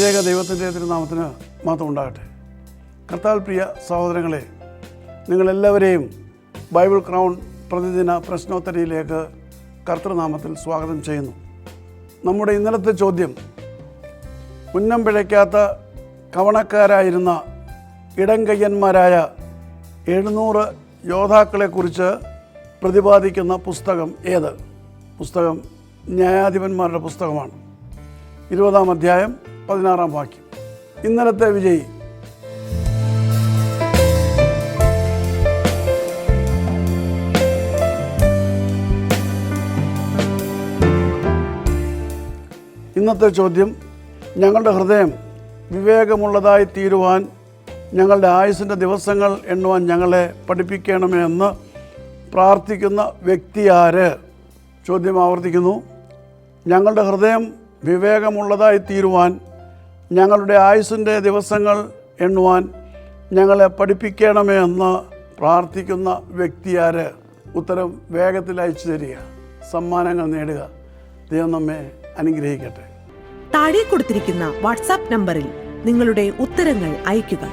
ത്രിയേക ദൈവത്തിൻ്റെ തിരുനാമത്തിന് മാത്രം ഉണ്ടാകട്ടെ. കർത്താൽ പ്രിയ സഹോദരങ്ങളെ, നിങ്ങളെല്ലാവരെയും ബൈബിൾ ക്രൗൺ പ്രതിദിന പ്രശ്നോത്തരിയിലേക്ക് കർത്തൃനാമത്തിൽ സ്വാഗതം ചെയ്യുന്നു. നമ്മുടെ ഇന്നലത്തെ ചോദ്യം, ഉന്നം പിഴയ്ക്കാത്ത കവണക്കാരായിരുന്ന ഇടംകയ്യന്മാരായ 700 യോദ്ധാക്കളെക്കുറിച്ച് പ്രതിപാദിക്കുന്ന പുസ്തകം ഏത്? പുസ്തകം ന്യായാധിപന്മാരുടെ പുസ്തകമാണ്. 20-ാം അധ്യായം 16-ാം വാക്യം. ഇന്നലത്തെ വിജയി ഇന്നത്തെ ചോദ്യം, ഞങ്ങളുടെ ഹൃദയം വിവേകമുള്ളതായി തീരുവാൻ ഞങ്ങളുടെ ആയുസ്സിൻ്റെ ദിവസങ്ങൾ എണ്ണുവാൻ ഞങ്ങളെ പഠിപ്പിക്കണമേ എന്ന് പ്രാർത്ഥിക്കുന്ന വ്യക്തിയാര്? ചോദ്യം ആവർത്തിക്കുന്നു. ഞങ്ങളുടെ ഹൃദയം വിവേകമുള്ളതായി തീരുവാൻ ഞങ്ങളുടെ ആയുസ്സിൻ്റെ ദിവസങ്ങൾ എണ്ണുവാൻ ഞങ്ങളെ പഠിപ്പിക്കണമേ എന്ന് പ്രാർത്ഥിക്കുന്ന വ്യക്തിയാര്? ഉത്തരം വേഗത്തിൽ അയച്ചു തരിക, സമ്മാനങ്ങൾ നേടുക. ദൈവം നമ്മെ അനുഗ്രഹിക്കട്ടെ. താഴെ കൊടുത്തിരിക്കുന്ന വാട്സാപ്പ് നമ്പറിൽ നിങ്ങളുടെ ഉത്തരങ്ങൾ അയയ്ക്കുക.